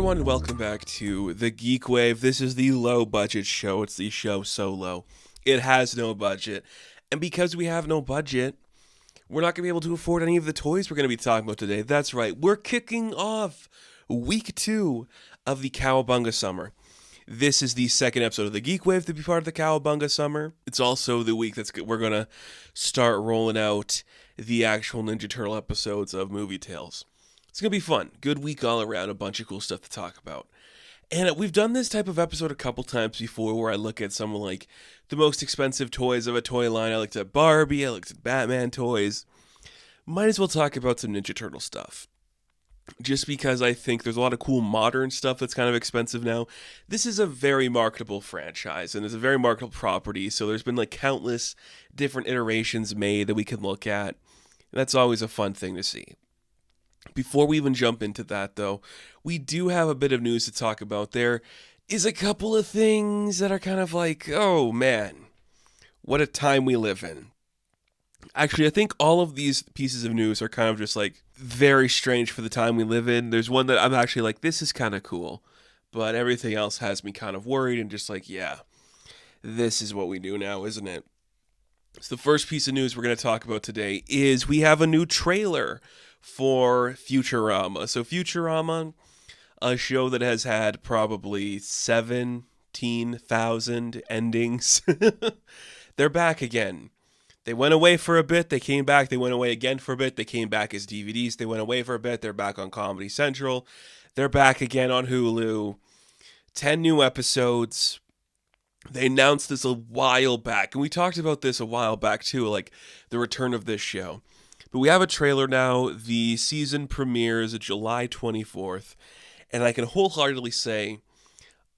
everyone, and welcome back to the GeekWave. This is the low-budget show. It's the show so low. It has no budget. And because we have no budget, we're not going to be able to afford any of the toys we're going to be talking about today. That's right. We're kicking off week 2 of the Cowabunga Summer. This is the second episode of the GeekWave to be part of the Cowabunga Summer. It's also the week we're going to start rolling out the actual Ninja Turtle episodes of Movie Tales. It's going to be fun. Good week all around. A bunch of cool stuff to talk about. And we've done this type of episode a couple times before where I look at some of like the most expensive toys of a toy line. I looked at Barbie. I looked at Batman toys. Might as well talk about some Ninja Turtle stuff. Just because I think there's a lot of cool modern stuff that's kind of expensive now. This is a very marketable franchise and it's a very marketable property. So there's been like countless different iterations made that we can look at. That's always a fun thing to see. Before we even jump into that, though, we do have a bit of news to talk about. There is a couple of things that are kind of like, oh man, what a time we live in. Actually, I think all of these pieces of news are kind of just like very strange for the time we live in. There's one that I'm actually like, this is kind of cool. But everything else has me kind of worried and just like, yeah, this is what we do now, isn't it? So the first piece of news we're going to talk about today is we have a new trailer for Futurama. So Futurama, a show that has had probably 17,000 endings. They're back again. They went away for a bit, they came back, they went away again for a bit, they came back as DVDs, they went away for a bit, they're back on Comedy Central, they're back again on Hulu. 10 new episodes. They announced this a while back, and we talked about this a while back too, like the return of this show. But we have a trailer now. The season premieres July 24th, and I can wholeheartedly say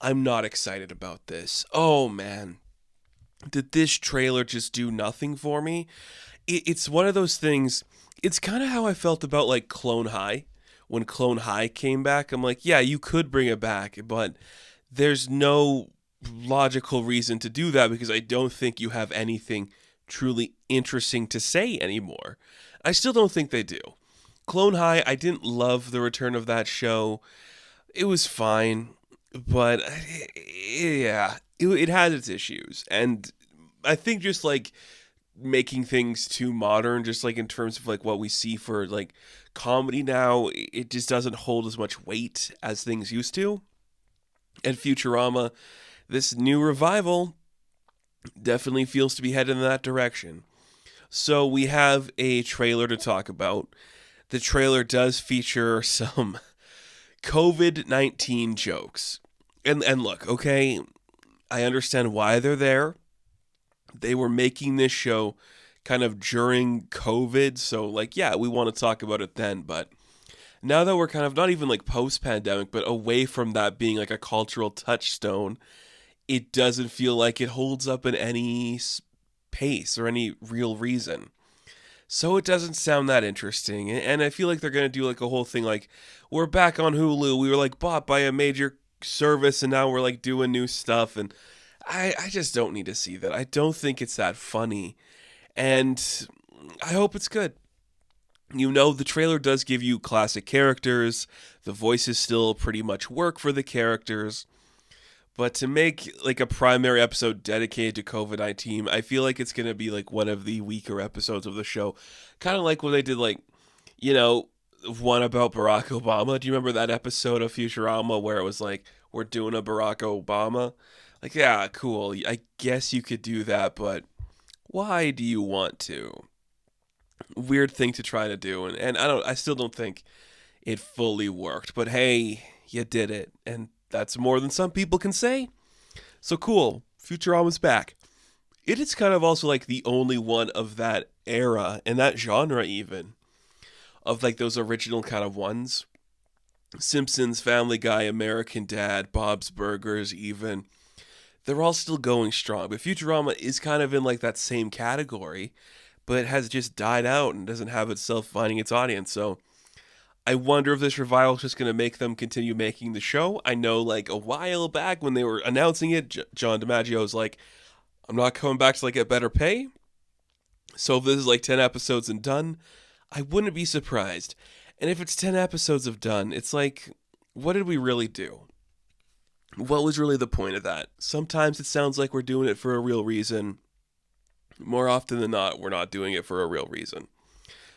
I'm not excited about this. Oh man, did this trailer just do nothing for me? It's one of those things, it's kind of how I felt about like Clone High. When Clone High came back, I'm like, yeah, you could bring it back, but there's no logical reason to do that because I don't think you have anything truly interesting to say anymore. I still don't think they do. Clone High, I didn't love the return of that show. It was fine, but yeah, it had its issues. And I think just like making things too modern, just like in terms of like what we see for like comedy now, it just doesn't hold as much weight as things used to. And Futurama, this new revival, definitely feels to be headed in that direction. So we have a trailer to talk about. The trailer does feature some COVID-19 jokes. And look, okay, I understand why they're there. They were making this show kind of during COVID, so like, yeah, we want to talk about it then, but now that we're kind of not even like post-pandemic, but away from that being like a cultural touchstone, it doesn't feel like it holds up in any pace or any real reason. So it doesn't sound that interesting. And I feel like they're going to do like a whole thing like, we're back on Hulu. We were like bought by a major service and now we're like doing new stuff. And I just don't need to see that. I don't think it's that funny. And I hope it's good. You know, the trailer does give you classic characters. The voices still pretty much work for the characters. But to make like a primary episode dedicated to COVID-19, I feel like it's going to be like one of the weaker episodes of the show. Kind of like when they did like, you know, one about Barack Obama. Do you remember that episode of Futurama where it was like, we're doing a Barack Obama? Like, yeah, cool. I guess you could do that, but why do you want to? Weird thing to try to do. And I still don't think it fully worked. But hey, you did it. And that's more than some people can say. So cool. Futurama's back. It is kind of also like the only one of that era and that genre even. Of like those original kind of ones. Simpsons, Family Guy, American Dad, Bob's Burgers even. They're all still going strong. But Futurama is kind of in like that same category. But it has just died out and doesn't have itself finding its audience. So I wonder if this revival is just going to make them continue making the show. I know like a while back when they were announcing it, John DiMaggio was like, I'm not coming back till I get better pay. So if this is like 10 episodes and done, I wouldn't be surprised. And if it's 10 episodes of done, it's like, what did we really do? What was really the point of that? Sometimes it sounds like we're doing it for a real reason. More often than not, we're not doing it for a real reason.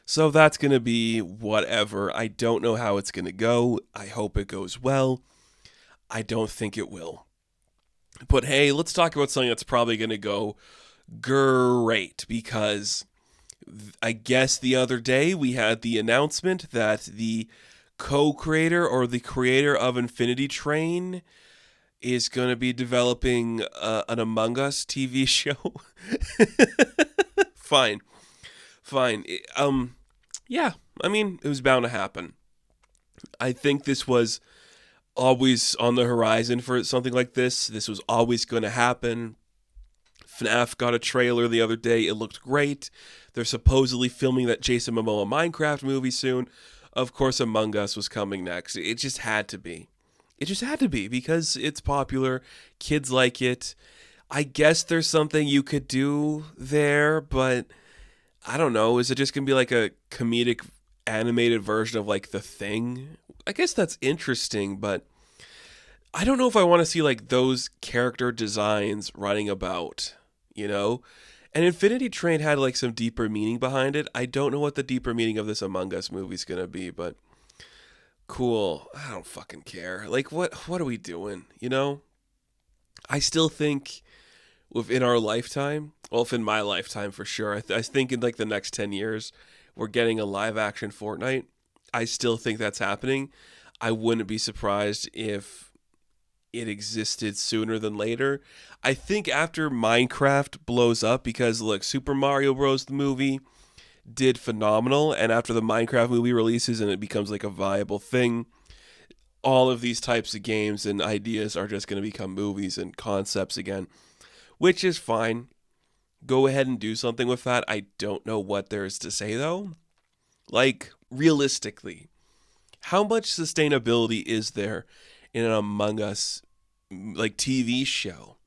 So that's going to be whatever. I don't know how it's going to go. I hope it goes well. I don't think it will. But hey, let's talk about something that's probably going to go great, because I guess the other day we had the announcement that the co-creator or the creator of Infinity Train is going to be developing an Among Us TV show. Fine. Yeah, I mean, it was bound to happen. I think this was always on the horizon for something like this. This was always going to happen. FNAF got a trailer the other day. It looked great. They're supposedly filming that Jason Momoa Minecraft movie soon. Of course, Among Us was coming next. It just had to be. It just had to be because it's popular. Kids like it. I guess there's something you could do there, but I don't know. Is it just going to be like a comedic animated version of like The Thing? I guess that's interesting, but I don't know if I want to see like those character designs running about, you know? And Infinity Train had like some deeper meaning behind it. I don't know what the deeper meaning of this Among Us movie is going to be, but cool. I don't fucking care. Like what are we doing, you know? I still think within our lifetime, well, within my lifetime for sure, I think in like the next 10 years, we're getting a live action Fortnite. I still think that's happening. I wouldn't be surprised if it existed sooner than later. I think after Minecraft blows up, because look, Super Mario Bros. The movie did phenomenal, and after the Minecraft movie releases and it becomes like a viable thing, all of these types of games and ideas are just going to become movies and concepts again, which is fine. Go ahead and do something with that. I don't know what there is to say though. Like, realistically, how much sustainability is there in an Among Us like TV show?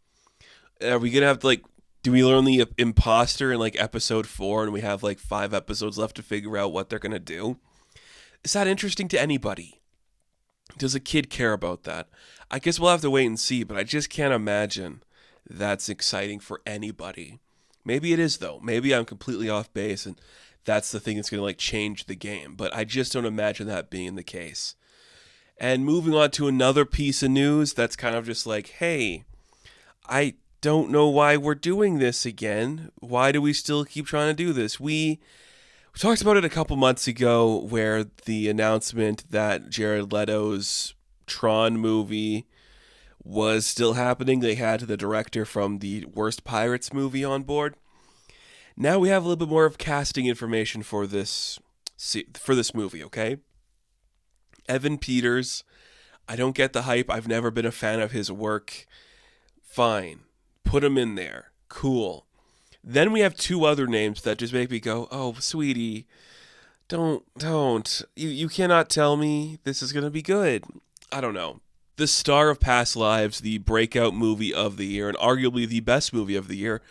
Are we gonna have to like, do we learn the imposter in like episode 4 and we have like 5 episodes left to figure out what they're gonna do? Is that interesting to anybody? Does a kid care about that? I guess we'll have to wait and see, but I just can't imagine that's exciting for anybody. Maybe it is though. Maybe I'm completely off base and that's the thing that's going to like change the game, but I just don't imagine that being the case. And moving on to another piece of news that's kind of just like, hey, I don't know why we're doing this again. Why do we still keep trying to do this? We talked about it a couple months ago where the announcement that Jared Leto's Tron movie was still happening. They had the director from the Worst Pirates movie on board. Now we have a little bit more of casting information for this movie, okay? Evan Peters, I don't get the hype. I've never been a fan of his work. Fine. Put him in there. Cool. Then we have 2 other names that just make me go, oh, sweetie, don't. You cannot tell me this is going to be good. I don't know. The star of Past Lives, the breakout movie of the year, and arguably the best movie of the year,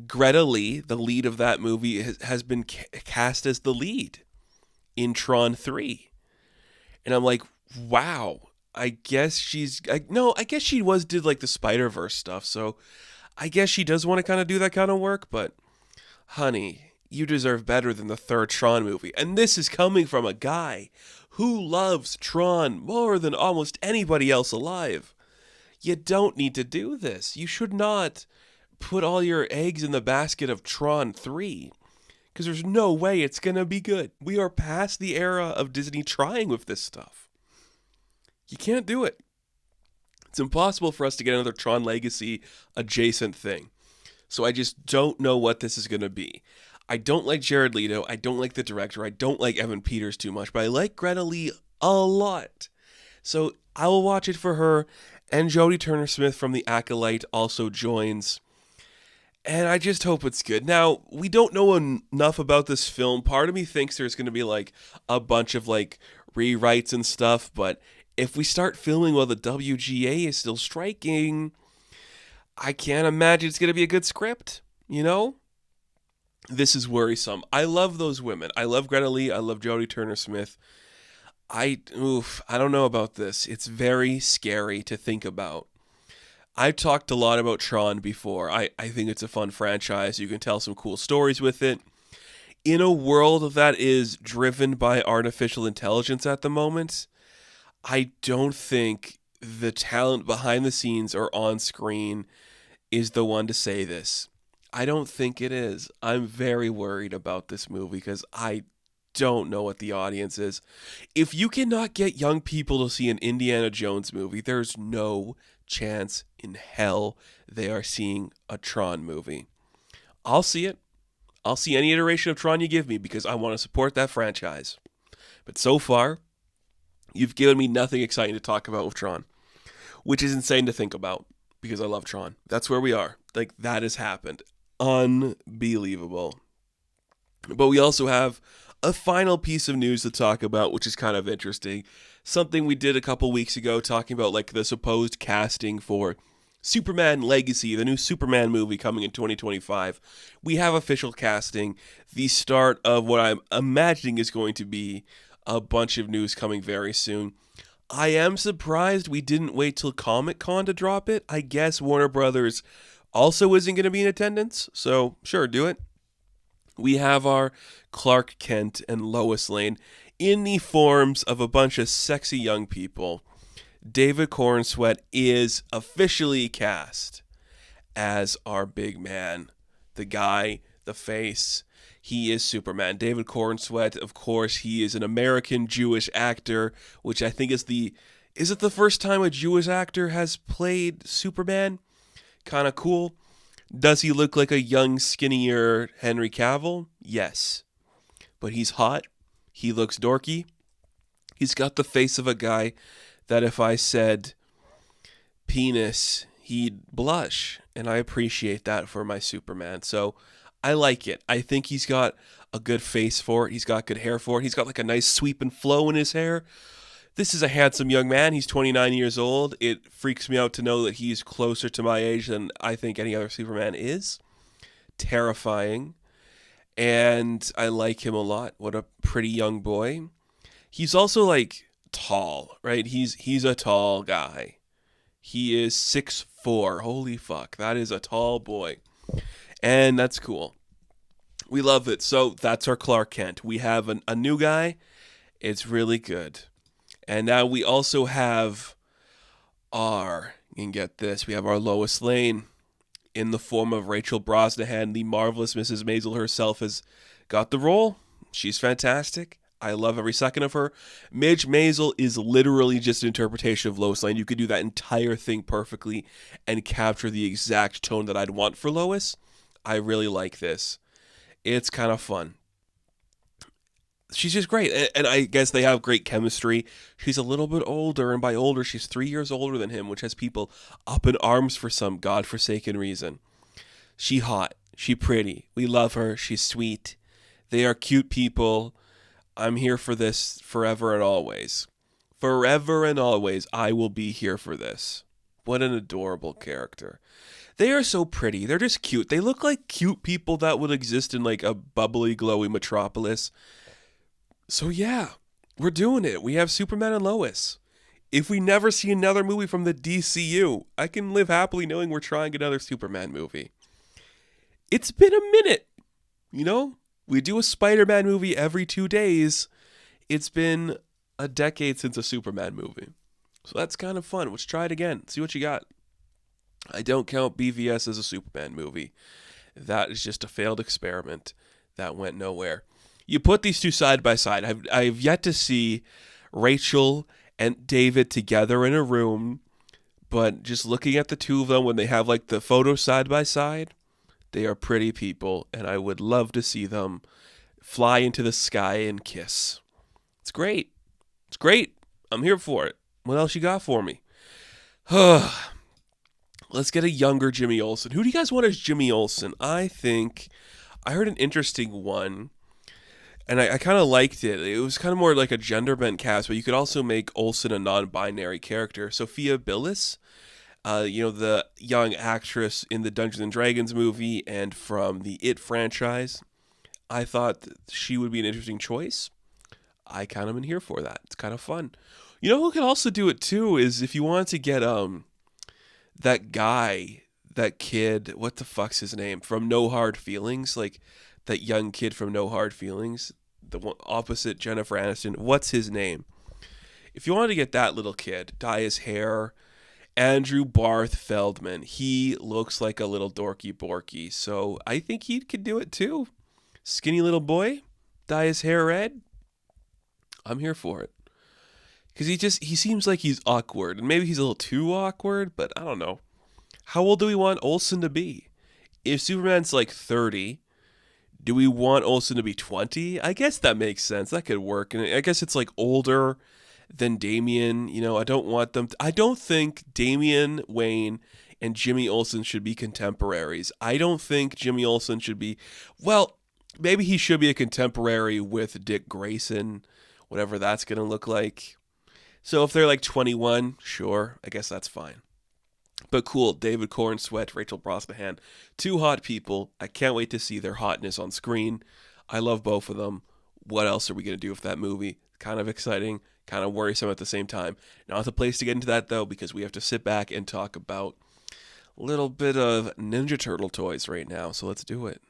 Greta Lee, the lead of that movie, has been cast as the lead in Tron 3. And I'm like, wow, I guess I guess she did like the Spider-Verse stuff, so I guess she does want to kind of do that kind of work, but honey, you deserve better than the 3rd Tron movie. And this is coming from a guy who loves Tron more than almost anybody else alive. You don't need to do this. You should not put all your eggs in the basket of Tron 3, because there's no way it's going to be good. We are past the era of Disney trying with this stuff. You can't do it. It's impossible for us to get another Tron Legacy adjacent thing. So I just don't know what this is going to be. I don't like Jared Leto. I don't like the director. I don't like Evan Peters too much, but I like Greta Lee a lot. So I will watch it for her. And Jodie Turner-Smith from The Acolyte also joins. And I just hope it's good. Now, we don't know enough about this film. Part of me thinks there's going to be like a bunch of like rewrites and stuff, but if we start filming while the WGA is still striking, I can't imagine it's going to be a good script, you know? This is worrisome. I love those women. I love Greta Lee. I love Jodie Turner-Smith. I don't know about this. It's very scary to think about. I've talked a lot about Tron before. I think it's a fun franchise. You can tell some cool stories with it. In a world that is driven by artificial intelligence at the moment, I don't think the talent behind the scenes or on screen is the one to say this. I don't think it is. I'm very worried about this movie because I don't know what the audience is. If you cannot get young people to see an Indiana Jones movie, there's no chance in hell they are seeing a Tron movie. I'll see it. I'll see any iteration of Tron you give me because I want to support that franchise. But so far, you've given me nothing exciting to talk about with Tron, which is insane to think about because I love Tron. That's where we are. Like, that has happened. Unbelievable. But we also have a final piece of news to talk about, which is kind of interesting. Something we did a couple weeks ago, talking about like the supposed casting for Superman Legacy, the new Superman movie coming in 2025. We have official casting, the start of what I'm imagining is going to be a bunch of news coming very soon. I am surprised we didn't wait till Comic-Con to drop it. I guess Warner Brothers also isn't going to be in attendance, so sure, do it. We have our Clark Kent and Lois Lane in the forms of a bunch of sexy young people. David Cornsweet is officially cast as our big man, the guy, the face. He is Superman. David Cornsweet, of course, he is an American Jewish actor, which I think is it the first time a Jewish actor has played Superman? Kind of cool. Does he look like a young, skinnier Henry Cavill? Yes. But he's hot. He looks dorky. He's got the face of a guy that if I said penis, he'd blush. And I appreciate that for my Superman. So I like it. I think he's got a good face for it. He's got good hair for it. He's got like a nice sweep and flow in his hair. This is a handsome young man. He's 29 years old. It freaks me out to know that he's closer to my age than I think any other Superman is. Terrifying. And I like him a lot. What a pretty young boy. He's also like tall, right? He's a tall guy. He is 6'4". Holy fuck. That is a tall boy. And that's cool. We love it. So that's our Clark Kent. We have a new guy. It's really good. And now we also have you can get this, we have our Lois Lane in the form of Rachel Brosnahan. The marvelous Mrs. Maisel herself has got the role. She's fantastic. I love every second of her. Midge Maisel is literally just an interpretation of Lois Lane. You could do that entire thing perfectly and capture the exact tone that I'd want for Lois. I really like this. It's kind of fun. She's just great, and I guess they have great chemistry. She's a little bit older, and by older, she's 3 years older than him, which has people up in arms for some godforsaken reason. She hot. She pretty. We love her. She's sweet. They are cute people. I'm here for this forever and always. Forever and always, I will be here for this. What an adorable character. They are so pretty. They're just cute. They look like cute people that would exist in like a bubbly, glowy metropolis. So yeah, we're doing it. We have Superman and Lois. If we never see another movie from the DCU, I can live happily knowing we're trying another Superman movie. It's been a minute, you know? We do a Spider-Man movie every 2 days. It's been a decade since a Superman movie. So that's kind of fun. Let's try it again. See what you got. I don't count BVS as a Superman movie. That is just a failed experiment that went nowhere. You put these two side by side. I've yet to see Rachel and David together in a room, but just looking at the two of them when they have like the photo side by side, they are pretty people, and I would love to see them fly into the sky and kiss. It's great. It's great. I'm here for it. What else you got for me? Let's get a younger Jimmy Olsen. Who do you guys want as Jimmy Olsen? I heard an interesting one. And I kind of liked it. It was kind of more like a gender bent cast, but you could also make Olsen a non-binary character. Sophia Billis, the young actress in the Dungeons and Dragons movie and from the It franchise. I thought she would be an interesting choice. I kind of am here for that. It's kind of fun. You know who can also do it too is if you wanted to get that guy, that kid, what the fuck's his name from No Hard Feelings, like that young kid from No Hard Feelings, the one opposite Jennifer Aniston. What's his name? If you wanted to get that little kid, dye his hair, Andrew Barth Feldman. He looks like a little dorky borky, so I think he could do it too. Skinny little boy, dye his hair red. I'm here for it. Because he seems like he's awkward, and maybe he's a little too awkward, but I don't know. How old do we want Olsen to be? If Superman's like 30, do we want Olsen to be 20? I guess that makes sense. That could work. And I guess it's like older than Damian. You know, I don't think Damian Wayne and Jimmy Olsen should be contemporaries. I don't think Jimmy Olsen should be, well, maybe he should be a contemporary with Dick Grayson, whatever that's going to look like. So if they're like 21, sure, I guess that's fine. But cool, David Cornsweet, Rachel Brosnahan, two hot people. I can't wait to see their hotness on screen. I love both of them. What else are we going to do with that movie? Kind of exciting, kind of worrisome at the same time. Not the place to get into that, though, because we have to sit back and talk about a little bit of Ninja Turtle toys right now. So let's do it.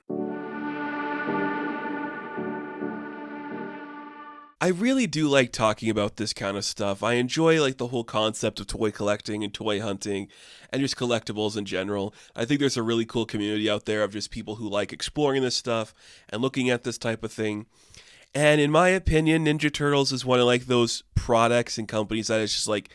I really do like talking about this kind of stuff. I enjoy like the whole concept of toy collecting and toy hunting and just collectibles in general. I think there's a really cool community out there of just people who like exploring this stuff and looking at this type of thing. And in my opinion, Ninja Turtles is one of like those products and companies that is just like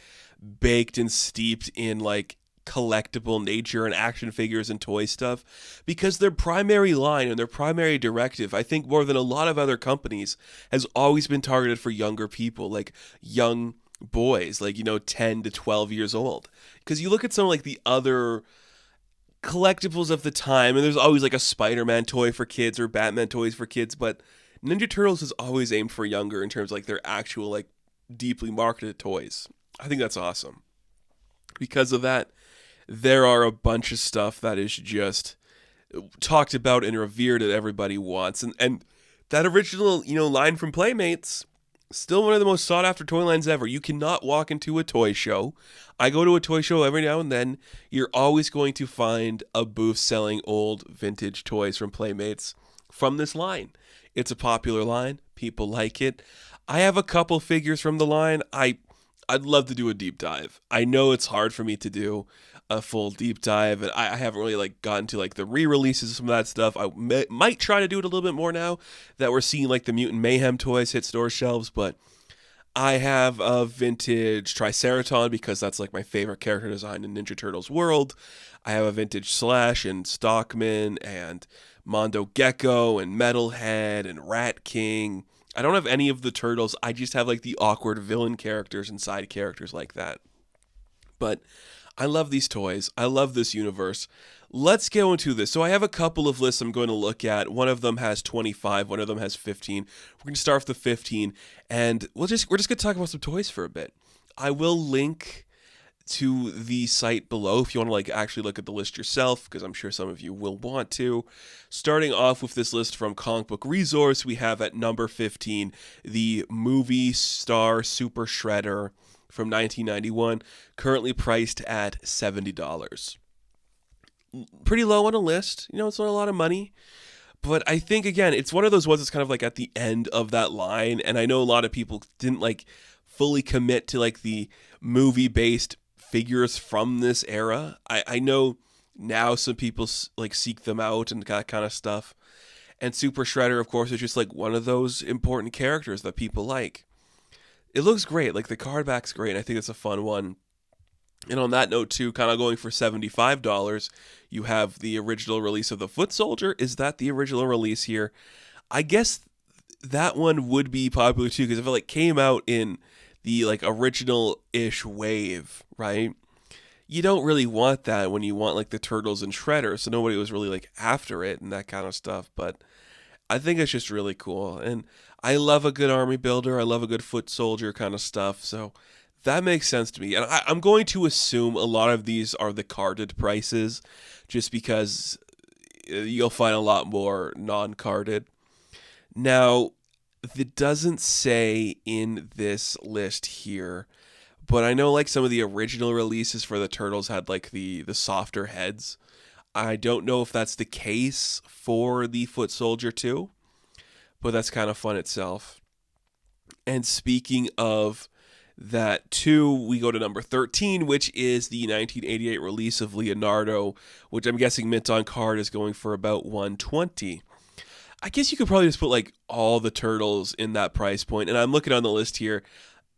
baked and steeped in like collectible nature and action figures and toy stuff, because their primary line and their primary directive, I think more than a lot of other companies, has always been targeted for younger people, like young boys, like, 10 to 12 years old. Because you look at some like the other collectibles of the time, and there's always like a Spider-Man toy for kids or Batman toys for kids, but Ninja Turtles is always aimed for younger in terms of like their actual like deeply marketed toys. I think that's awesome. Because of that, there are a bunch of stuff that is just talked about and revered that everybody wants. And that original, line from Playmates, still one of the most sought after toy lines ever. You cannot walk into a toy show. I go to a toy show every now and then. You're always going to find a booth selling old vintage toys from Playmates from this line. It's a popular line. People like it. I have a couple figures from the line. I'd love to do a deep dive. I know it's hard for me to do a full deep dive, and I haven't really like gotten to like the re-releases of some of that stuff. I might try to do it a little bit more now that we're seeing like the Mutant Mayhem toys hit store shelves, but I have a vintage Triceraton because that's like my favorite character design in Ninja Turtles world. I have a vintage Slash and Stockman and Mondo Gecko and Metalhead and Rat King. I don't have any of the turtles. I just have like the awkward villain characters and side characters like that. But I love these toys. I love this universe. Let's go into this. So I have a couple of lists I'm going to look at. One of them has 25. One of them has 15. We're going to start with the 15, and we're just going to talk about some toys for a bit. I will link to the site below if you want to like actually look at the list yourself, because I'm sure some of you will want to. Starting off with this list from Comic Book Resource, we have at number 15 the Movie Star Super Shredder from 1991, currently priced at $70. Pretty low on a list. It's not a lot of money. But I think, again, it's one of those ones that's kind of like at the end of that line. And I know a lot of people didn't like fully commit to like the movie-based figures from this era. I know now some people like seek them out and that kind of stuff. And Super Shredder, of course, is just like one of those important characters that people like. It looks great. Like the card back's great. And I think it's a fun one. And on that note, too, kind of going for $75, you have the original release of the Foot Soldier. Is that the original release here? I guess that one would be popular, too, because if it like came out in the like original-ish wave, right? You don't really want that when you want like the Turtles and Shredder. So nobody was really like after it and that kind of stuff. But I think it's just really cool. And I love a good army builder. I love a good foot soldier kind of stuff. So that makes sense to me. And I'm going to assume a lot of these are the carded prices just because you'll find a lot more non-carded. Now, It doesn't say in this list here, but I know like some of the original releases for the Turtles had like the softer heads. I don't know if that's the case for the Foot Soldier too, but that's kind of fun itself. And speaking of that too, we go to number 13, which is the 1988 release of Leonardo, which I'm guessing mint on card is going for about 120. I guess you could probably just put like all the turtles in that price point. And I'm looking on the list here.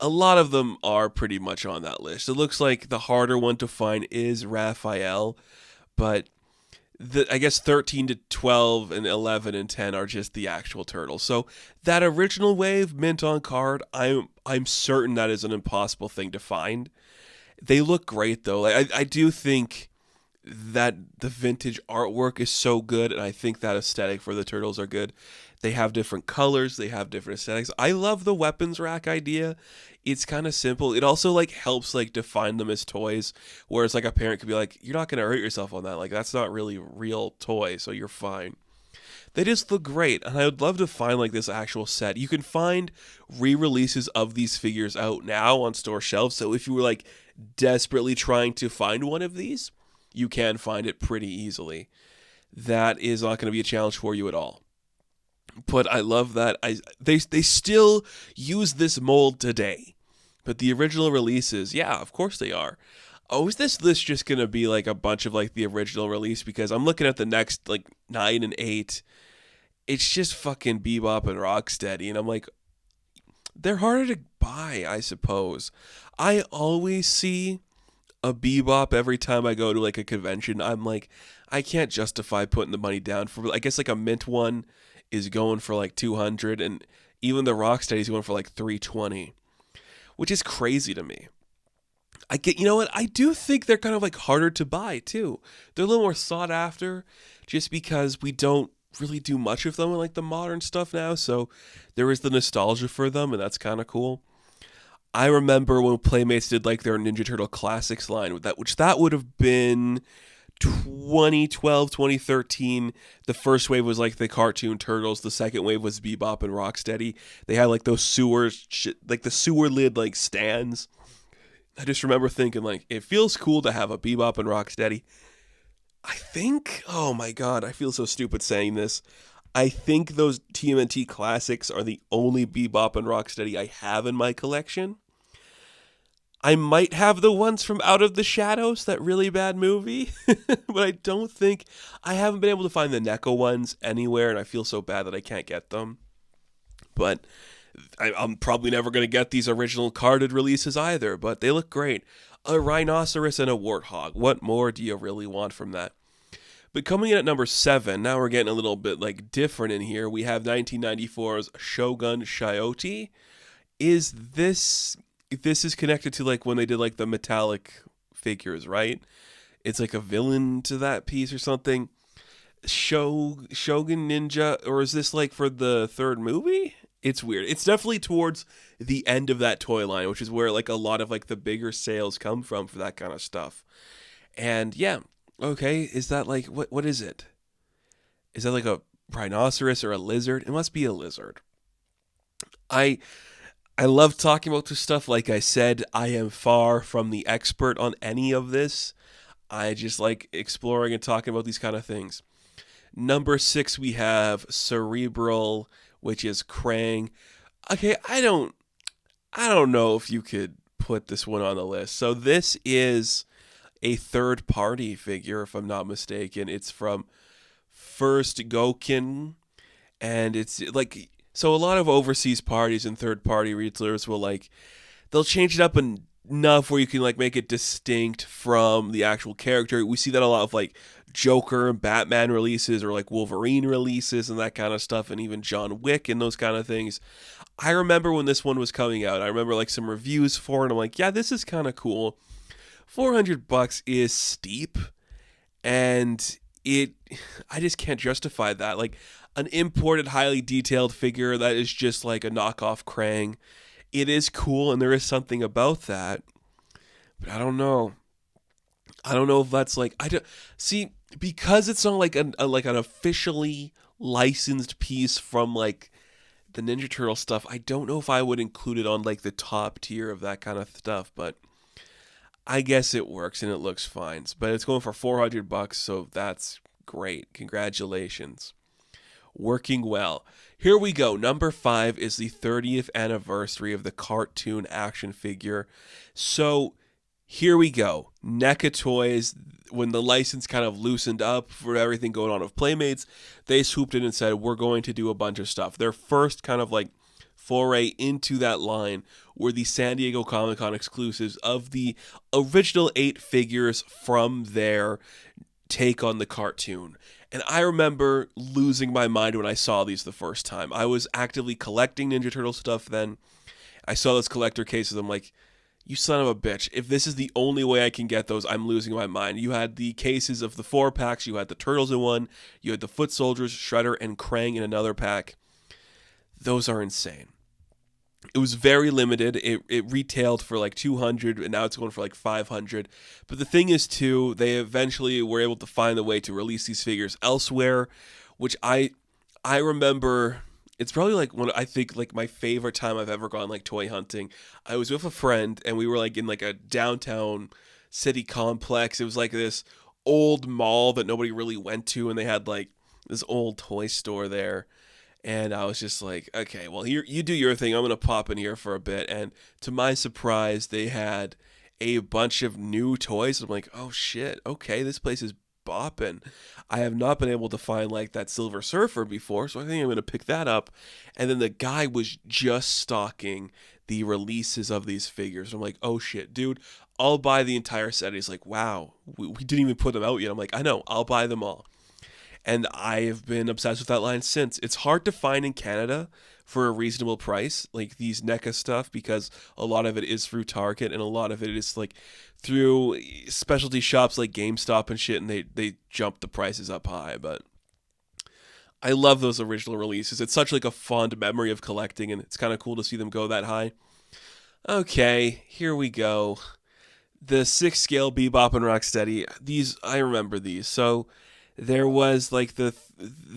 A lot of them are pretty much on that list. It looks like the harder one to find is Raphael, but I guess 13 to 12 and 11 and 10 are just the actual turtles. So that original wave mint on card, I'm certain that is an impossible thing to find. They look great though. I do think that the vintage artwork is so good, and I think that aesthetic for the turtles are good. They have different colors, they have different aesthetics. I love the weapons rack idea. It's kind of simple. It also like helps like define them as toys, whereas like a parent could be like, you're not going to hurt yourself on that. Like that's not really a real toy, so you're fine. They just look great, and I would love to find like this actual set. You can find re-releases of these figures out now on store shelves, so if you were like desperately trying to find one of these, you can find it pretty easily. That is not going to be a challenge for you at all. But I love that they still use this mold today. But the original releases, yeah, of course they are. Oh, is this list just going to be like a bunch of like the original release? Because I'm looking at the next like 9 and 8. It's just fucking Bebop and Rocksteady. And I'm like, they're harder to buy, I suppose. I always see a Bebop every time I go to like a convention. I'm like, I can't justify putting the money down for, I guess like a mint one is going for like 200, and even the Rocksteady's going for like 320, which is crazy to me. I get, you know what? I do think they're kind of like harder to buy too. They're a little more sought after just because we don't really do much of them in like the modern stuff now. So there is the nostalgia for them, and that's kind of cool. I remember when Playmates did like their Ninja Turtle Classics line with that, which that would have been 2012, 2013. The first wave was like the cartoon turtles. The second wave was Bebop and Rocksteady. They had like those like the sewer lid like stands. I just remember thinking like, it feels cool to have a Bebop and Rocksteady. I think, oh my god, I feel so stupid saying this. I think those TMNT classics are the only Bebop and Rocksteady I have in my collection. I might have the ones from Out of the Shadows, that really bad movie, but I don't think, I haven't been able to find the NECA ones anywhere, and I feel so bad that I can't get them. But I'm probably never going to get these original carded releases either, but they look great. A rhinoceros and a warthog. What more do you really want from that? But coming in at number 7, now we're getting a little bit like different in here. We have 1994's Shogun Shiote. This is connected to like when they did like the metallic figures, right? It's like a villain to that piece or something. Shogun Ninja, or is this like for the third movie? It's weird. It's definitely towards the end of that toy line, which is where like a lot of like the bigger sales come from for that kind of stuff. And yeah, okay, is that like what is it? Is that like a rhinoceros or a lizard? It must be a lizard. I love talking about this stuff. Like I said, I am far from the expert on any of this. I just like exploring and talking about these kind of things. Number 6, we have Cerebral, which is Krang. Okay, I don't know if you could put this one on the list. So this is a third-party figure, if I'm not mistaken. It's from First Gokin, and it's like, so a lot of overseas parties and third-party retailers will like, they'll change it up enough where you can like make it distinct from the actual character. We see that a lot of like Joker and Batman releases, or like Wolverine releases and that kind of stuff, and even John Wick and those kind of things. I remember when this one was coming out, I remember like some reviews for it, and I'm like, yeah, this is kind of cool. $400 is steep, and I just can't justify that. Like an imported, highly detailed figure that is just like a knockoff Krang. It is cool, and there is something about that, but I don't know. I don't know if that's like, I don't see, because it's not like an officially licensed piece from like the Ninja Turtle stuff, I don't know if I would include it on like the top tier of that kind of stuff, but I guess it works and it looks fine. But it's going for $400, so that's great. Congratulations. Working well. Here we go. Number 5 is the 30th anniversary of the cartoon action figure. So here we go. NECA Toys, when the license kind of loosened up for everything going on with Playmates, they swooped in and said, we're going to do a bunch of stuff. Their first kind of like foray into that line were the San Diego Comic-Con exclusives of the original 8 figures from their take on the cartoon. And I remember losing my mind when I saw these the first time. I was actively collecting Ninja Turtle stuff then. I saw those collector cases. I'm like, you son of a bitch. If this is the only way I can get those, I'm losing my mind. You had the cases of the 4-packs. You had the Turtles in one. You had the Foot Soldiers, Shredder, and Krang in another pack. Those are insane. It was very limited. It retailed for like 200, and now it's going for like 500. But the thing is, too, they eventually were able to find a way to release these figures elsewhere, which I remember. It's probably like I think like my favorite time I've ever gone like toy hunting. I was with a friend, and we were like in like a downtown city complex. It was like this old mall that nobody really went to, and they had like this old toy store there. And I was just like, okay, well, here you do your thing. I'm going to pop in here for a bit. And to my surprise, they had a bunch of new toys. I'm like, oh, shit. Okay, this place is bopping. I have not been able to find like that Silver Surfer before, so I think I'm going to pick that up. And then the guy was just stocking the releases of these figures. I'm like, oh, shit, dude, I'll buy the entire set. He's like, wow, we didn't even put them out yet. I'm like, I know, I'll buy them all. And I have been obsessed with that line since. It's hard to find in Canada for a reasonable price, like these NECA stuff, because a lot of it is through Target and a lot of it is like through specialty shops like GameStop and shit, and they jump the prices up high. But I love those original releases. It's such like a fond memory of collecting, and it's kind of cool to see them go that high. Okay, here we go. The 6 scale Bebop and Rocksteady. These, I remember these. So there was like the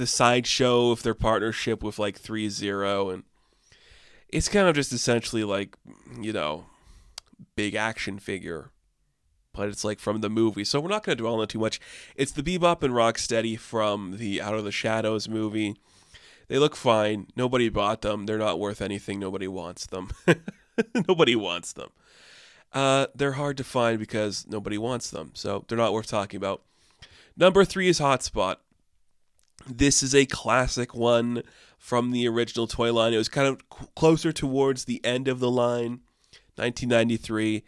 sideshow of their partnership with like 3-0, and it's kind of just essentially like, you know, big action figure, but it's like from the movie. So we're not going to dwell on it too much. It's the Bebop and Rocksteady from the Out of the Shadows movie. They look fine. Nobody bought them. They're not worth anything. Nobody wants them. Nobody wants them. They're hard to find because nobody wants them, so they're not worth talking about. Number 3 is Hotspot. This is a classic one from the original toy line. It was kind of closer towards the end of the line, 1993,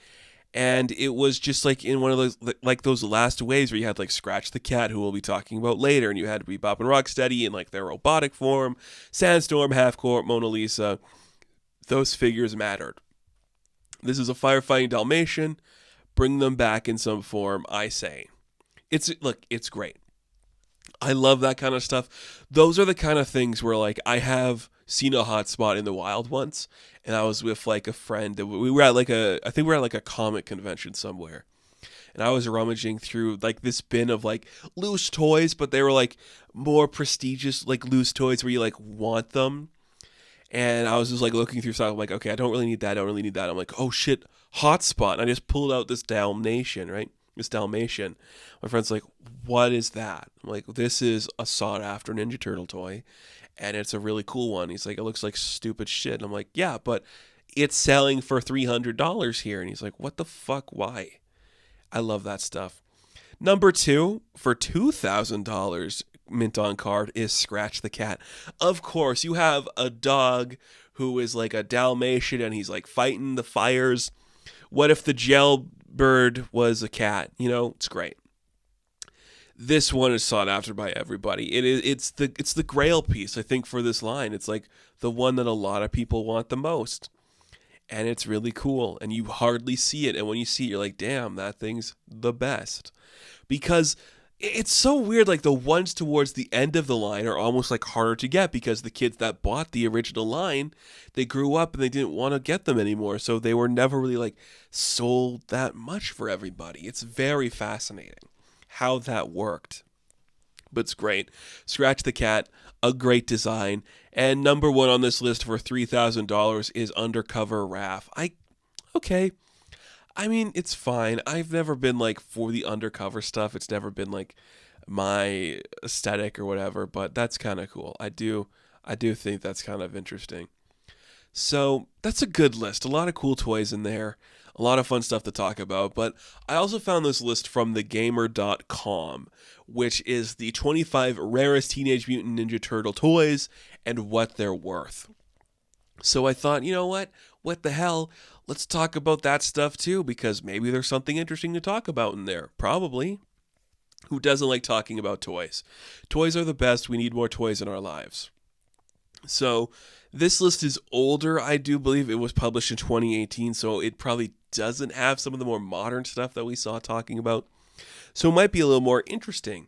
and it was just like in one of those like those last waves where you had like Scratch the Cat, who we'll be talking about later, and you had Bebop and Rocksteady in like their robotic form, Sandstorm, Half Court, Mona Lisa. Those figures mattered. This is a firefighting Dalmatian. Bring them back in some form, I say. It's great. I love that kind of stuff. Those are the kind of things where like I have seen a Hotspot in the wild once, and I was with like a friend that we were at like I think we were at like a comic convention somewhere. And I was rummaging through like this bin of like loose toys, but they were like more prestigious like loose toys where you like want them. And I was just like looking through stuff. I'm like, okay, I don't really need that. I don't really need that. I'm like, oh shit, Hotspot. And I just pulled out this Dalmatian, right? This Dalmatian. My friend's like, what is that? I'm like, this is a sought after Ninja Turtle toy, and it's a really cool one. He's like, it looks like stupid shit. And I'm like, yeah, but it's selling for $300 here. And he's like, what the fuck? Why? I love that stuff. Number 2 for $2,000 mint on card is Scratch the Cat. Of course, you have a dog who is like a Dalmatian, and he's like fighting the fires. What if the jailbird was a cat? You know, it's great. This one is sought after by everybody. It's the grail piece, I think, for this line. It's like the one that a lot of people want the most. And it's really cool, and you hardly see it. And when you see it, you're like, damn, that thing's the best. Because it's so weird, like the ones towards the end of the line are almost like harder to get, because the kids that bought the original line, they grew up and they didn't want to get them anymore. So they were never really like sold that much for everybody. It's very fascinating how that worked. but it's great. Scratch the Cat, a great design. And number one on this list for $3,000 is Undercover Raph. Okay. I mean, it's fine. I've never been like for the undercover stuff. It's never been like my aesthetic or whatever, but that's kind of cool. I do think that's kind of interesting. So that's a good list. A lot of cool toys in there. A lot of fun stuff to talk about. But I also found this list from thegamer.com, which is the 25 rarest Teenage Mutant Ninja Turtle toys and what they're worth. So I thought, you know what? What the hell? Let's talk about that stuff too, because maybe there's something interesting to talk about in there. Probably. Who doesn't like talking about toys? Toys are the best. We need more toys in our lives. So this list is older. I do believe it was published in 2018, so it probably doesn't have some of the more modern stuff that we saw talking about. So it might be a little more interesting.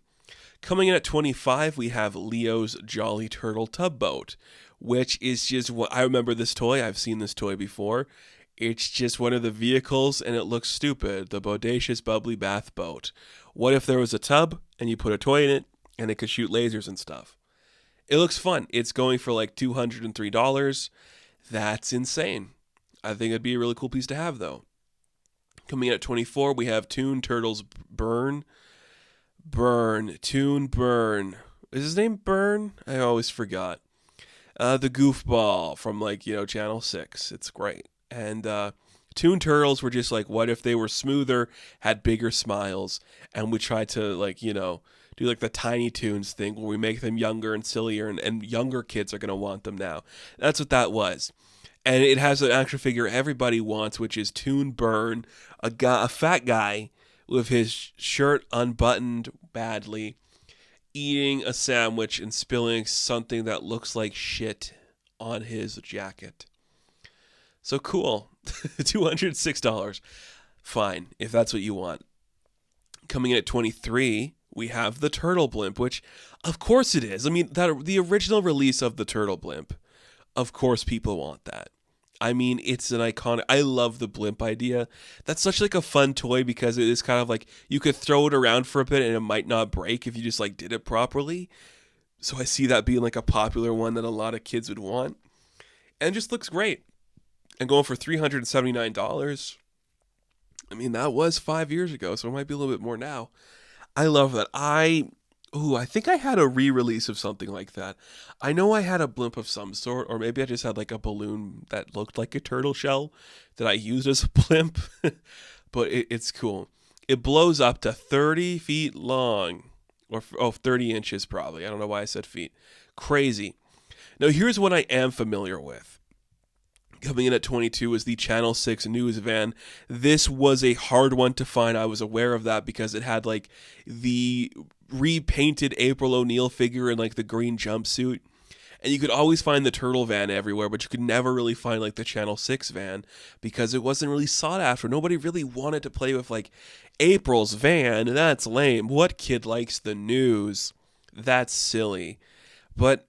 Coming in at 25, we have Leo's Jolly Turtle Tubboat, which is just what I remember this toy. I've seen this toy before. It's just one of the vehicles, and it looks stupid. The Bodacious Bubbly Bath Boat. What if there was a tub, and you put a toy in it, and it could shoot lasers and stuff? It looks fun. It's going for like $203. That's insane. I think it'd be a really cool piece to have, though. Coming in at 24, we have Toon Turtles Burn. Toon Burn. Is his name Burn? I always forgot. The goofball from Channel 6. It's great. And Toon Turtles were just like, what if they were smoother, had bigger smiles, and we tried to do like the Tiny Toons thing where we make them younger and sillier, and younger kids are going to want them now. That's what that was. And it has an action figure everybody wants, which is Toon Burn, a fat guy with his shirt unbuttoned badly, eating a sandwich and spilling something that looks like shit on his jacket. So cool. $206. Fine, if that's what you want. Coming in at 23, we have the Turtle Blimp, which, of course it is. I mean, the original release of the Turtle Blimp, of course people want that. I mean, it's an iconic... I love the blimp idea. That's such like a fun toy because it is kind of like you could throw it around for a bit and it might not break if you just like did it properly. So I see that being like a popular one that a lot of kids would want. And it just looks great. And going for $379. I mean, that was 5 years ago, so it might be a little bit more now. I love that. I think I had a re-release of something like that. I know I had a blimp of some sort, or maybe I just had like a balloon that looked like a turtle shell that I used as a blimp. But it's cool. It blows up to 30 feet long, or 30 inches probably. I don't know why I said feet. Crazy. Now here's what I am familiar with. Coming in at 22 is the Channel 6 news van. This was a hard one to find. I was aware of that because it had like the repainted April O'Neil figure in like the green jumpsuit. And you could always find the turtle van everywhere, but you could never really find like the Channel 6 van because it wasn't really sought after. Nobody really wanted to play with like April's van. That's lame. What kid likes the news? That's silly. But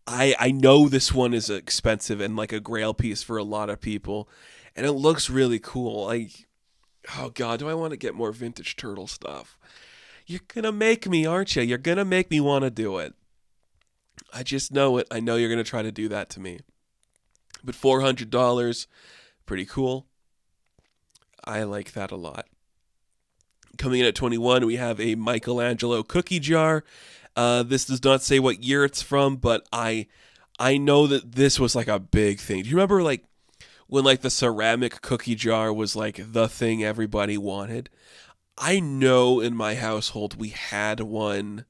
I know this one is expensive and like a grail piece for a lot of people, and it looks really cool. Like, oh God, do I want to get more vintage turtle stuff? You're gonna make me, aren't you? You're gonna make me want to do it. I just know it. I know you're gonna try to do that to me. But $400, pretty cool. I like that a lot. Coming in at 21, we have a Michelangelo cookie jar. This does not say what year it's from, but I know that this was like a big thing. Do you remember like when like the ceramic cookie jar was like the thing everybody wanted? I know in my household we had one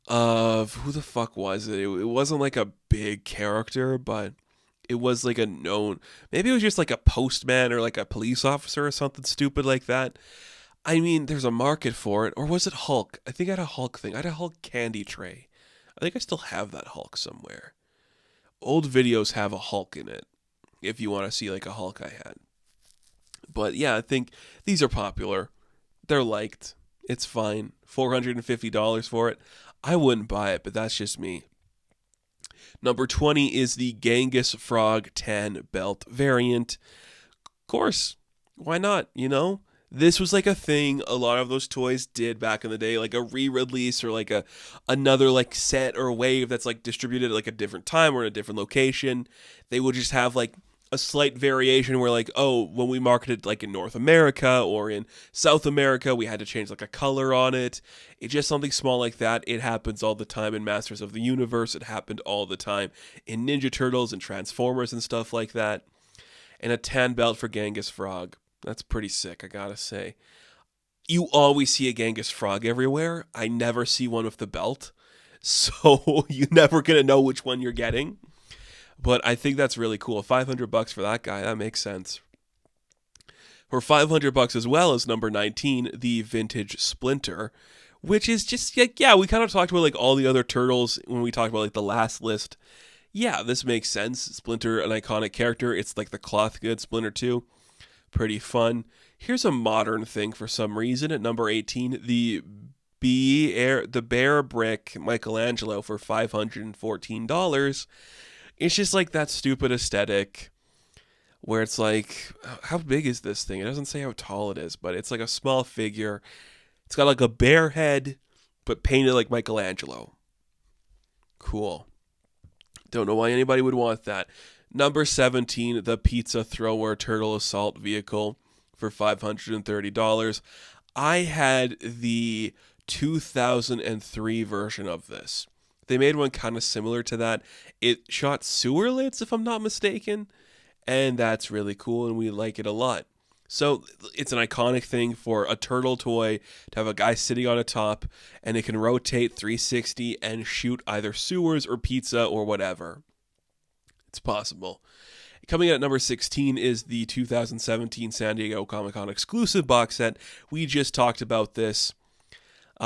of, who the fuck was it? It wasn't like a big character, but it was like a known, maybe it was just like a postman or like a police officer or something stupid like that. I mean, there's a market for it. Or was it Hulk? I think I had a Hulk thing. I had a Hulk candy tray. I think I still have that Hulk somewhere. Old videos have a Hulk in it, if you want to see like a Hulk I had. But yeah, I think these are popular. They're liked. It's fine. $450 for it. I wouldn't buy it, but that's just me. Number 20 is the Genghis Frog 10 belt variant. Of course. Why not, you know? This was like a thing a lot of those toys did back in the day, like a re-release or like another like set or wave that's like distributed at like a different time or in a different location. They would just have like a slight variation where like, oh, when we marketed like in North America or in South America, we had to change like a color on it. It's just something small like that. It happens all the time in Masters of the Universe. It happened all the time in Ninja Turtles and Transformers and stuff like that. And a tan belt for Genghis Frog. That's pretty sick, I gotta say. You always see a Genghis Frog everywhere. I never see one with the belt. So you're never gonna know which one you're getting. But I think that's really cool. $500 for that guy, that makes sense. For $500 as well as number 19, the vintage Splinter, which is just like, yeah, we kind of talked about like all the other turtles when we talked about like the last list. Yeah, this makes sense. Splinter, an iconic character. It's like the cloth goods Splinter 2. Pretty fun. Here's a modern thing for some reason at number 18, the Bear Brick Michelangelo for $514. It's just like that stupid aesthetic where it's like, how big is this thing? It doesn't say how tall it is, but it's like a small figure. It's got like a bear head, but painted like Michelangelo. Cool. Don't know why anybody would want that. Number 17, the Pizza Thrower Turtle Assault Vehicle for $530. I had the 2003 version of this. They made one kind of similar to that. It shot sewer lids, if I'm not mistaken, and that's really cool, and we like it a lot. So it's an iconic thing for a turtle toy to have a guy sitting on a top, and it can rotate 360 and shoot either sewers or pizza or whatever. It's possible. Coming in at number 16 is the 2017 San Diego Comic-Con exclusive box set. We just talked about this.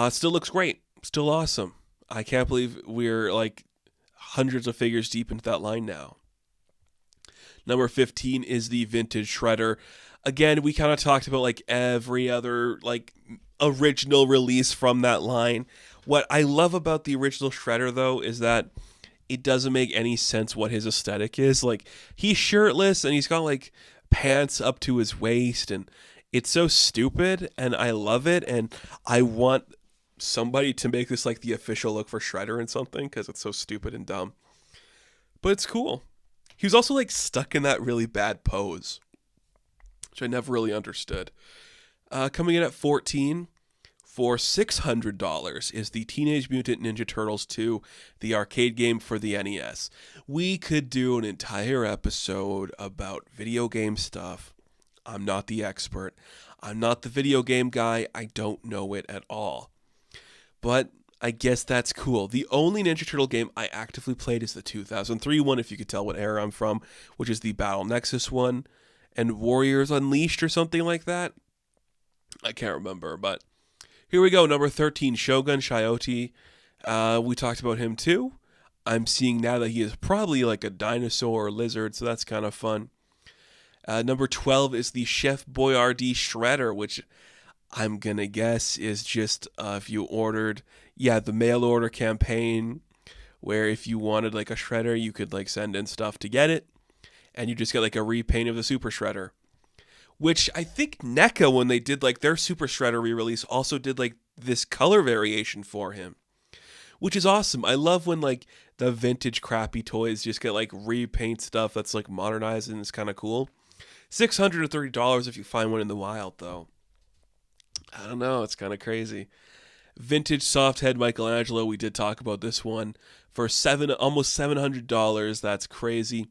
Still looks great. Still awesome. I can't believe we're like hundreds of figures deep into that line now. Number 15 is the Vintage Shredder. Again, we kind of talked about like every other like original release from that line. What I love about the original Shredder, though, is that it doesn't make any sense what his aesthetic is. Like, he's shirtless and he's got like pants up to his waist, and it's so stupid, and I love it, and I want somebody to make this like the official look for Shredder and something, because it's so stupid and dumb. But it's cool. He was also like stuck in that really bad pose, which I never really understood. Coming in at 14 for $600 is the Teenage Mutant Ninja Turtles 2, the arcade game for the NES. We could do an entire episode about video game stuff. I'm not the expert. I'm not the video game guy. I don't know it at all. But I guess that's cool. The only Ninja Turtle game I actively played is the 2003 one, if you could tell what era I'm from, which is the Battle Nexus one, and Warriors Unleashed or something like that. I can't remember, but here we go. Number 13, Shogun Shiote. We talked about him too. I'm seeing now that he is probably like a dinosaur or lizard, so that's kind of fun. Number 12 is the Chef Boyardee Shredder, which I'm going to guess is just if you ordered, the mail order campaign, where if you wanted like a Shredder, you could like send in stuff to get it, and you just get like a repaint of the Super Shredder. Which I think NECA, when they did like their Super Shredder re-release, also did like this color variation for him, which is awesome. I love when like the vintage crappy toys just get like repaint stuff that's like modernized, and it's kind of cool. $630 if you find one in the wild, though. I don't know. It's kind of crazy. Vintage soft head Michelangelo. We did talk about this one for almost $700. That's crazy.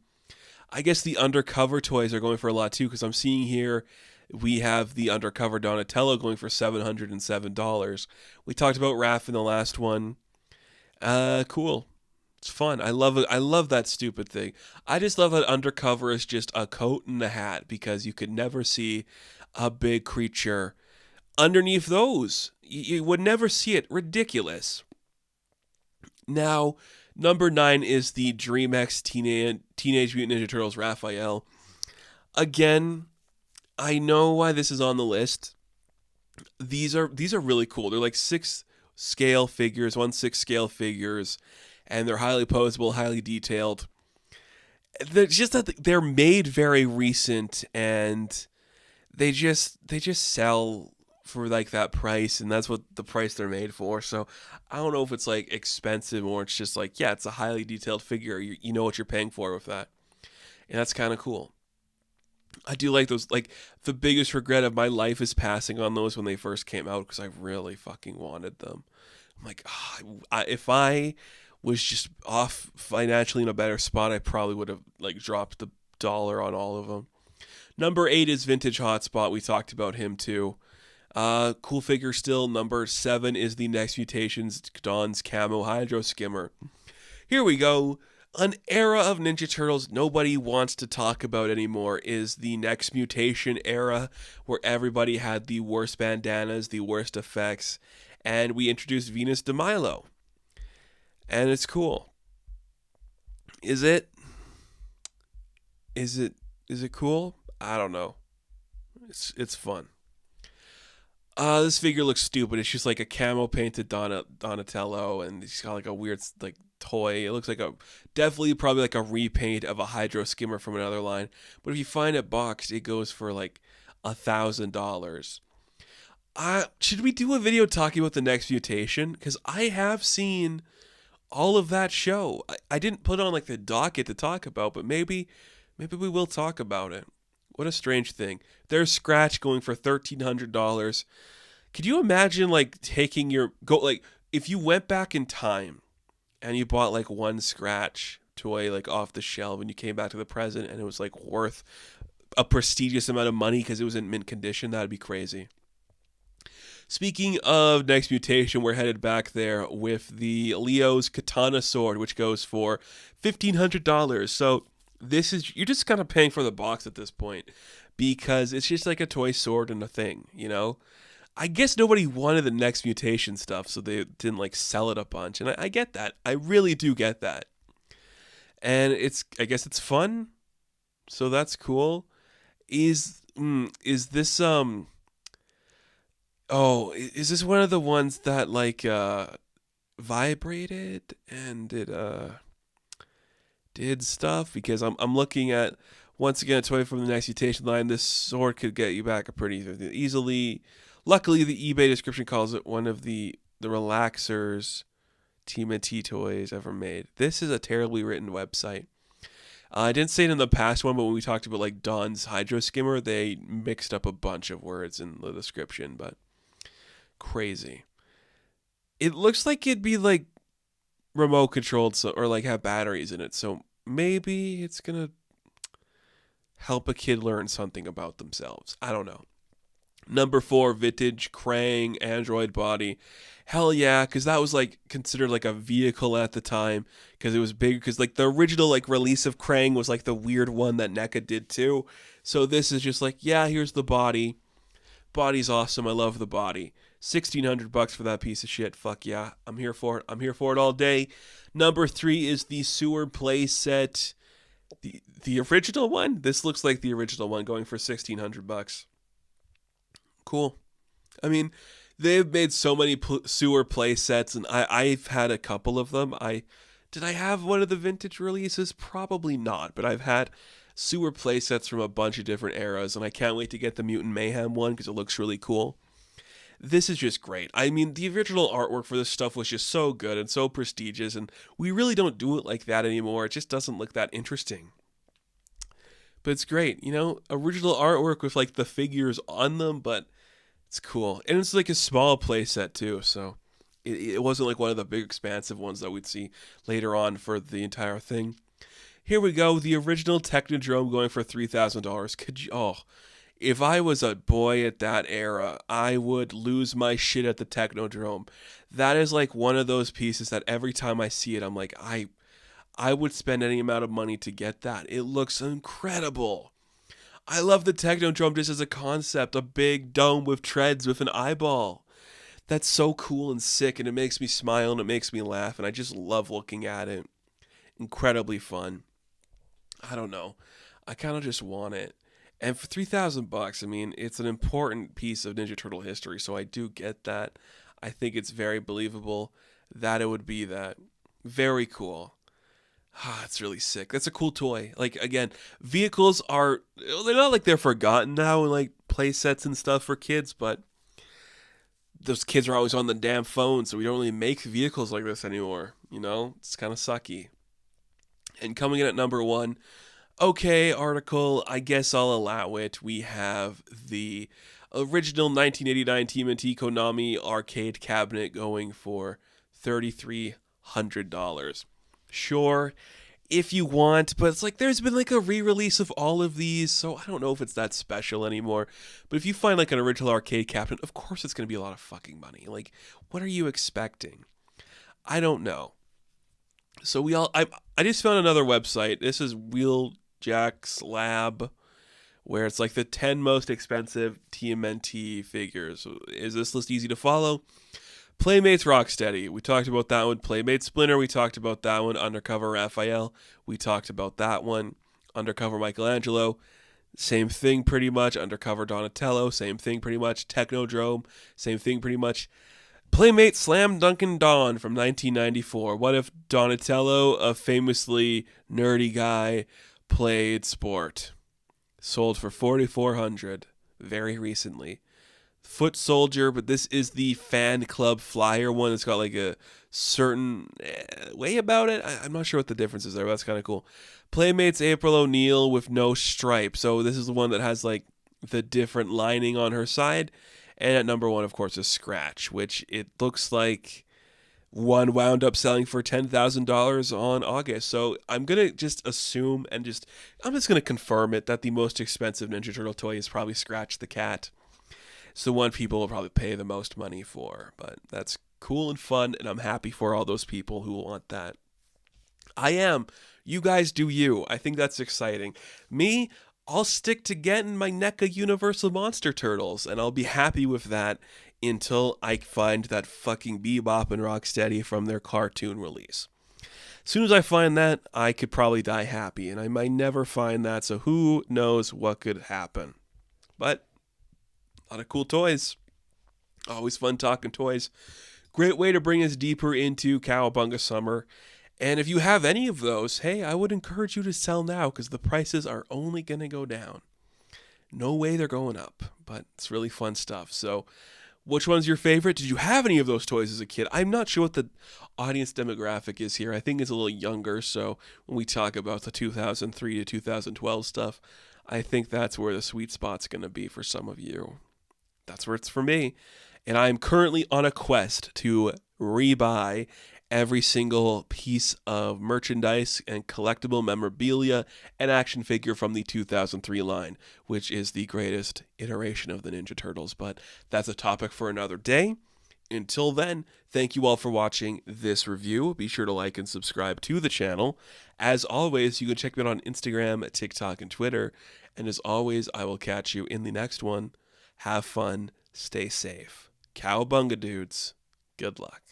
I guess the undercover toys are going for a lot too, because I'm seeing here we have the undercover Donatello going for $707. We talked about Raph in the last one. Cool. It's fun. I love it. I love that stupid thing. I just love that undercover is just a coat and a hat, because you could never see a big creature underneath those. You would never see it. Ridiculous. Now, number 9 is the DreamX Teenage Mutant Ninja Turtles Raphael. Again, I know why this is on the list. These are really cool. They're like 1/6 scale figures, and they're highly posable, highly detailed. They're just that they're made very recent, and they just sell for like that price, and that's what the price they're made for. So I don't know if it's like expensive or it's just like, yeah, it's a highly detailed figure. You know what you're paying for with that, and that's kind of cool. I do like those. Like, the biggest regret of my life is passing on those when they first came out because I really fucking wanted them. I'm like, if I was just off financially in a better spot, I probably would have like dropped the dollar on all of them. Number 8 is Vintage Hotspot. We talked about him too. Cool figure still. Number 7 is the Next Mutations Dawn's Camo Hydro Skimmer. Here we go. An era of Ninja Turtles nobody wants to talk about anymore is the Next Mutation era, where everybody had the worst bandanas, the worst effects, and we introduced Venus de Milo. And it's cool. Is it? Is it cool? I don't know. It's fun. This figure looks stupid. It's just like a camo painted Donatello, and he's got like a weird like toy. It looks like definitely probably like a repaint of a Hydro Skimmer from another line. But if you find it boxed, it goes for like $1,000. Should we do a video talking about the Next Mutation? Because I have seen all of that show. I didn't put on like the docket to talk about, but maybe we will talk about it. What a strange thing. There's Scratch going for $1,300. Could you imagine like taking if you went back in time and you bought like one Scratch toy like off the shelf and you came back to the present and it was like worth a prestigious amount of money because it was in mint condition? That'd be crazy. Speaking of Next Mutation, we're headed back there with the Leo's Katana Sword, which goes for $1,500. So you're just kind of paying for the box at this point because it's just like a toy sword and a thing, you know? I guess nobody wanted the Next Mutation stuff, so they didn't like sell it a bunch. And I get that. I really do get that. And I guess it's fun. So that's cool. Is this is this one of the ones that like vibrated and it did stuff? Because I'm looking at, once again, a toy from the Next Mutation line. This sword could get you back pretty easily. Luckily, the eBay description calls it one of the relaxers tmnt toys ever made. This is a terribly written website. I didn't say it in the past one, but when we talked about like Dawn's Hydro Skimmer, they mixed up a bunch of words in the description, but crazy. It looks like it'd be like remote controlled, or like have batteries in it, so maybe it's gonna help a kid learn something about themselves. I don't know. Number 4, Vintage Krang Android Body. Hell yeah, because that was like considered like a vehicle at the time because it was big. Because like the original like release of Krang was like the weird one that NECA did too. So this is just like, yeah, here's the body. Body's awesome. I love the body. $1,600 for that piece of shit. Fuck yeah, I'm here for it. I'm here for it all day. Number 3 is the Sewer Play Set. The original one. This looks like the original one, going for $1,600. Cool. I mean, they've made so many sewer play sets, and I've had a couple of them. Did I have one of the vintage releases? Probably not, but I've had sewer play sets from a bunch of different eras, and I can't wait to get the Mutant Mayhem one because it looks really cool. This is just great. I mean, the original artwork for this stuff was just so good and so prestigious, and we really don't do it like that anymore. It just doesn't look that interesting. But it's great, you know, original artwork with like the figures on them, but it's cool. And it's like a small playset too, so it wasn't like one of the big expansive ones that we'd see later on for the entire thing. Here we go, the original Technodrome going for $3,000. If I was a boy at that era, I would lose my shit at the Technodrome. That is like one of those pieces that every time I see it, I'm like, I would spend any amount of money to get that. It looks incredible. I love the Technodrome just as a concept, a big dome with treads with an eyeball. That's so cool and sick, and it makes me smile and it makes me laugh, and I just love looking at it. Incredibly fun. I don't know. I kind of just want it. And for $3,000, I mean, it's an important piece of Ninja Turtle history, so I do get that. I think it's very believable that it would be that. Very cool. Ah, it's really sick. That's a cool toy. Like, again, vehicles are, they're not like they're forgotten now in like play sets and stuff for kids, but those kids are always on the damn phone, so we don't really make vehicles like this anymore. You know, it's kind of sucky. And coming in at number one, okay, article, I guess I'll allow it. We have the original 1989 TMNT Konami arcade cabinet going for $3,300. Sure, if you want, but it's like there's been like a re-release of all of these, so I don't know if it's that special anymore. But if you find like an original arcade cabinet, of course it's going to be a lot of fucking money. Like, what are you expecting? I don't know. So I just found another website. This is Wheeljack's Lab, where it's like the 10 most expensive TMNT figures. Is this list easy to follow? Playmates Rocksteady. We talked about that one. Playmates Splinter. We talked about that one. Undercover Raphael. We talked about that one. Undercover Michelangelo. Same thing pretty much. Undercover Donatello. Same thing pretty much. Technodrome. Same thing pretty much. Playmate Slam Dunkin' Dawn from 1994. What if Donatello, a famously nerdy guy, played sport? Sold for $4,400 very recently. Foot Soldier, but this is the fan club flyer one. It's got like a certain way about it. I'm not sure what the difference is there, but that's kind of cool. Playmates April O'Neil with no stripe. So this is the one that has like the different lining on her side. And at number one, of course, is Scratch, which it looks like one wound up selling for $10,000 on August. So I'm going to just assume I'm just going to confirm it that the most expensive Ninja Turtle toy is probably Scratch the Cat. It's the one people will probably pay the most money for, but that's cool and fun, and I'm happy for all those people who want that. I am. You guys do you. I think that's exciting. Me, I'll stick to getting my NECA Universal Monster Turtles, and I'll be happy with that until I find that fucking Bebop and Rocksteady from their cartoon release. As soon as I find that, I could probably die happy, and I might never find that, so who knows what could happen. But a lot of cool toys. Always fun talking toys. Great way to bring us deeper into Cowabunga Summer. And if you have any of those, hey, I would encourage you to sell now because the prices are only going to go down. No way they're going up, but it's really fun stuff. So which one's your favorite? Did you have any of those toys as a kid? I'm not sure what the audience demographic is here. I think it's a little younger, so when we talk about the 2003 to 2012 stuff, I think that's where the sweet spot's going to be for some of you. That's where it's for me. And I'm currently on a quest to rebuy every single piece of merchandise and collectible memorabilia and action figure from the 2003 line, which is the greatest iteration of the Ninja Turtles. But that's a topic for another day. Until then, thank you all for watching this review. Be sure to like and subscribe to the channel. As always, you can check me out on Instagram, TikTok, and Twitter. And as always, I will catch you in the next one. Have fun. Stay safe. Cowabunga, dudes. Good luck.